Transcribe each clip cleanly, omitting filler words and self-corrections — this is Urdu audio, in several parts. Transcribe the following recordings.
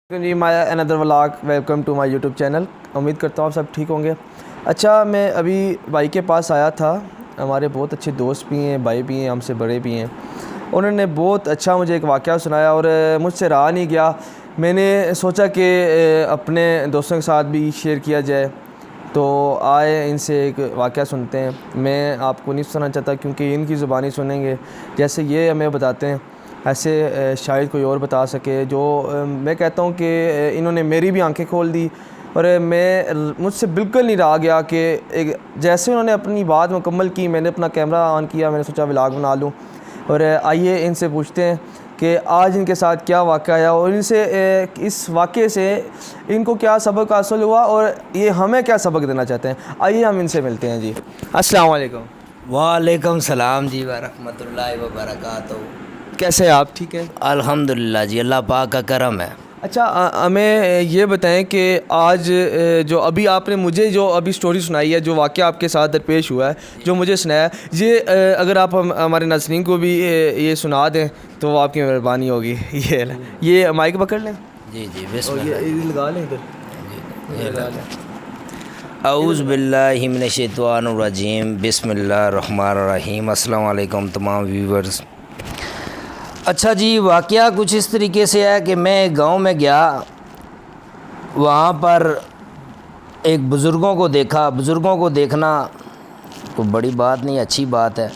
جی مائی اندر vlog welcome to my YouTube channel. امید کرتا ہوں آپ سب ٹھیک ہوں گے. اچھا, میں ابھی بھائی کے پاس آیا تھا. ہمارے بہت اچھے دوست بھی ہیں, بھائی بھی ہیں, ہم سے بڑے بھی ہیں. انہوں نے بہت اچھا مجھے ایک واقعہ سنایا اور مجھ سے رہا نہیں گیا. میں نے سوچا کہ اپنے دوستوں کے ساتھ بھی شیئر کیا جائے, تو آئے ان سے ایک واقعہ سنتے ہیں. میں آپ کو نہیں سنانا چاہتا کیونکہ ان کی زبانی سنیں گے جیسے یہ ہمیں بتاتے ہیں ایسے شاید کوئی اور بتا سکے. جو میں کہتا ہوں کہ انہوں نے میری بھی آنکھیں کھول دی اور مجھ سے بالکل نہیں رہا گیا کہ جیسے انہوں نے اپنی بات مکمل کی, میں نے اپنا کیمرہ آن کیا, میں نے سوچا ولاگ بنا لوں. اور آئیے ان سے پوچھتے ہیں کہ آج ان کے ساتھ کیا واقعہ آیا اور ان سے اس واقعے سے ان کو کیا سبق حاصل ہوا اور یہ ہمیں کیا سبق دینا چاہتے ہیں. آئیے ہم ان سے ملتے ہیں. جی السلام علیکم. وعلیکم السلام جی ورحمۃ اللہ وبرکاتہ. کیسے ہیں آپ؟ ٹھیک ہے الحمدللہ جی, اللہ پاک کا کرم ہے. اچھا, ہمیں یہ بتائیں کہ آج جو ابھی آپ نے مجھے جو ابھی سٹوری سنائی ہے, جو واقعہ آپ کے ساتھ درپیش ہوا ہے, جو مجھے سنایا ہے, یہ اگر آپ ہمارے ناظرین کو بھی یہ سنا دیں تو آپ کی مہربانی ہوگی. یہ مائک پکڑ لیں. جی جی بسم اللہ. یہ لگا لیں ادھر. اعوذ باللہ من الشیطان الرجیم. بسم اللہ الرحمن الرحیم. السلام علیکم تمام ویورز. اچھا جی, واقعہ کچھ اس طریقے سے ہے کہ میں گاؤں میں گیا, وہاں پر ایک بزرگوں کو دیکھا. بزرگوں کو دیکھنا کوئی بڑی بات نہیں, اچھی بات ہے.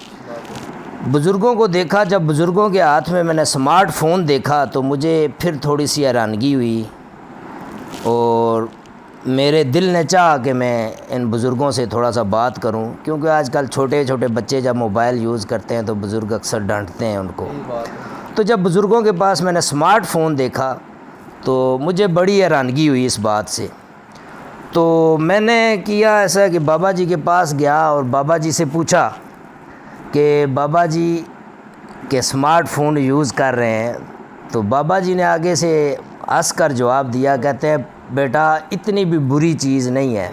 بزرگوں کو دیکھا, جب بزرگوں کے ہاتھ میں نے سمارٹ فون دیکھا تو مجھے پھر تھوڑی سی حیرانگی ہوئی اور میرے دل نے چاہا کہ میں ان بزرگوں سے تھوڑا سا بات کروں, کیونکہ آج کل چھوٹے چھوٹے بچے جب موبائل یوز کرتے ہیں تو بزرگ اکثر ڈانٹتے ہیں ان کو. تو جب بزرگوں کے پاس میں نے سمارٹ فون دیکھا تو مجھے بڑی حیرانگی ہوئی اس بات سے. تو میں نے کیا ایسا کہ بابا جی کے پاس گیا اور بابا جی سے پوچھا کہ بابا جی کہ سمارٹ فون یوز کر رہے ہیں. تو بابا جی نے آگے سے ہنس کر جواب دیا, کہتے ہیں بیٹا اتنی بھی بری چیز نہیں ہے.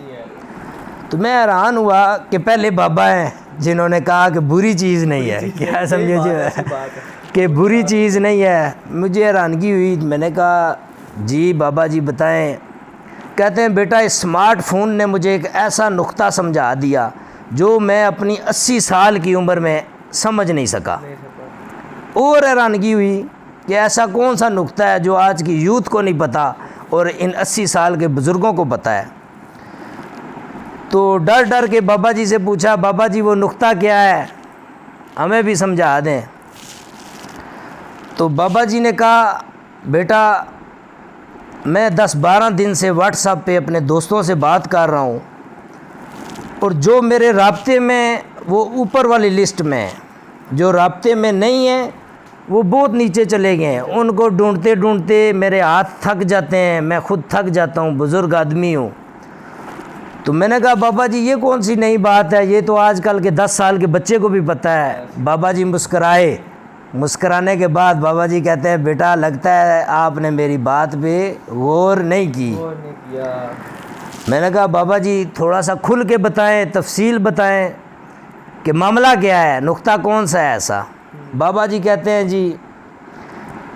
تو میں حیران ہوا کہ پہلے بابا ہیں جنہوں نے کہا کہ بری چیز نہیں ہے. کیا سمجھے جی کہ بری چیز نہیں ہے. مجھے حیرانگی ہوئی. میں نے کہا جی بابا جی بتائیں. کہتے ہیں بیٹا اس اسمارٹ فون نے مجھے ایک ایسا نقطہ سمجھا دیا جو میں اپنی 80 سال کی عمر میں سمجھ نہیں سکا. اور حیرانگی ہوئی کہ ایسا کون سا نقطہ ہے جو آج کی یوتھ کو نہیں پتہ اور ان 80 سال کے بزرگوں کو پتہ ہے. تو ڈر ڈر کے بابا جی سے پوچھا, بابا جی وہ نقطہ کیا ہے, ہمیں بھی سمجھا دیں. تو بابا جی نے کہا بیٹا میں 10-12 دن سے واٹس ایپ پہ اپنے دوستوں سے بات کر رہا ہوں اور جو میرے رابطے میں وہ اوپر والی لسٹ میں, جو رابطے میں نہیں ہیں وہ بہت نیچے چلے گئے ہیں. ان کو ڈھونڈتے ڈھونڈتے میرے ہاتھ تھک جاتے ہیں, میں خود تھک جاتا ہوں, بزرگ آدمی ہوں. تو میں نے کہا بابا جی یہ کون سی نئی بات ہے, یہ تو آج کل کے 10 سال کے بچے کو بھی پتہ ہے. بابا جی مسکرائے. مسکرانے کے بعد بابا جی کہتے ہیں بیٹا لگتا ہے آپ نے میری بات پہ غور نہیں کی. میں نے کہا بابا جی تھوڑا سا کھل کے بتائیں, تفصیل بتائیں کہ معاملہ کیا ہے, نقطہ کون سا ہے ایسا. بابا جی کہتے ہیں جی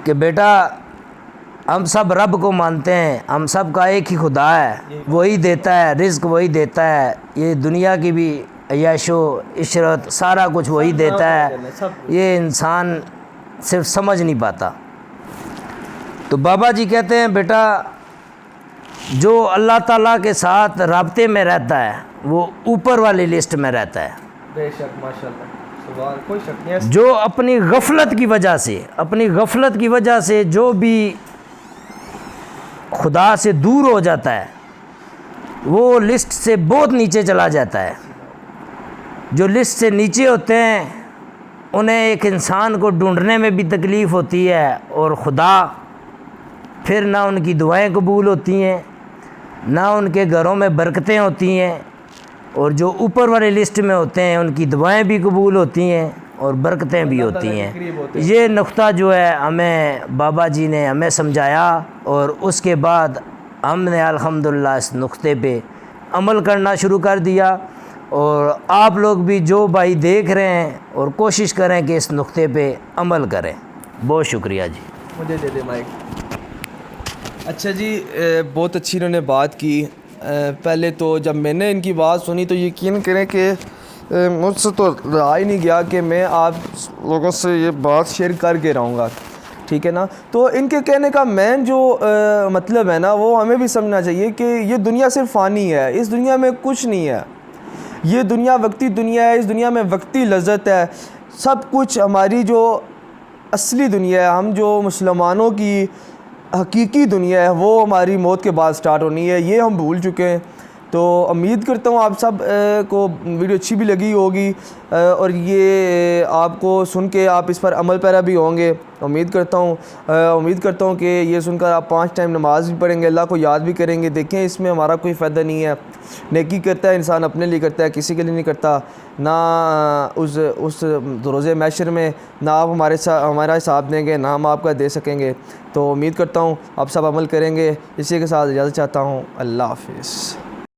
کہ بیٹا ہم سب رب کو مانتے ہیں, ہم سب کا ایک ہی خدا ہے, وہی دیتا ہے رزق, وہی دیتا ہے یہ دنیا کی بھی عیش و عشرت, سارا کچھ وہی دیتا ہے, یہ انسان صرف سمجھ نہیں پاتا. تو بابا جی کہتے ہیں بیٹا جو اللہ تعالیٰ کے ساتھ رابطے میں رہتا ہے وہ اوپر والی لسٹ میں رہتا ہے. بے شک ماشاءاللہ, کوئی شک نہیں. جو اپنی غفلت کی وجہ سے جو بھی خدا سے دور ہو جاتا ہے وہ لسٹ سے بہت نیچے چلا جاتا ہے. جو لسٹ سے نیچے ہوتے ہیں انہیں ایک انسان کو ڈھونڈنے میں بھی تکلیف ہوتی ہے اور خدا پھر نہ ان کی دعائیں قبول ہوتی ہیں, نہ ان کے گھروں میں برکتیں ہوتی ہیں. اور جو اوپر والے لسٹ میں ہوتے ہیں ان کی دعائیں بھی قبول ہوتی ہیں اور برکتیں بھی ہوتی ہیں. یہ نقطہ جو ہے ہمیں بابا جی نے ہمیں سمجھایا اور اس کے بعد ہم نے الحمدللہ اس نقطے پہ عمل کرنا شروع کر دیا. اور آپ لوگ بھی جو بھائی دیکھ رہے ہیں اور کوشش کریں کہ اس نقطے پہ عمل کریں. بہت شکریہ جی. مجھے دے دے مائک. اچھا جی، بہت اچھی انہوں نے بات کی. پہلے تو جب میں نے ان کی بات سنی تو یقین کریں کہ مجھ سے تو رہا ہی نہیں گیا کہ میں آپ لوگوں سے یہ بات شیئر کر کے رہوں گا. ٹھیک ہے نا. تو ان کے کہنے کا مین جو مطلب ہے نا وہ ہمیں بھی سمجھنا چاہیے کہ یہ دنیا صرف فانی ہے, اس دنیا میں کچھ نہیں ہے. یہ دنیا وقتی دنیا ہے, اس دنیا میں وقتی لذت ہے. سب کچھ ہماری جو اصلی دنیا ہے, ہم جو مسلمانوں کی حقیقی دنیا ہے, وہ ہماری موت کے بعد سٹارٹ ہونی ہے. یہ ہم بھول چکے ہیں. تو امید کرتا ہوں آپ سب کو ویڈیو اچھی بھی لگی ہوگی اور یہ آپ کو سن کے آپ اس پر عمل پیرا بھی ہوں گے. امید کرتا ہوں کہ یہ سن کر آپ 5 ٹائم نماز بھی پڑھیں گے, اللہ کو یاد بھی کریں گے. دیکھیں اس میں ہمارا کوئی فائدہ نہیں ہے. نیکی کرتا ہے انسان اپنے لیے کرتا ہے, کسی کے لیے نہیں کرتا. نہ اس روز محشر میں نہ آپ ہمارا حساب دیں گے, نہ ہم آپ کا دے سکیں گے. تو امید کرتا ہوں آپ سب عمل کریں گے. اسی کے ساتھ اجازت چاہتا ہوں. اللہ حافظ.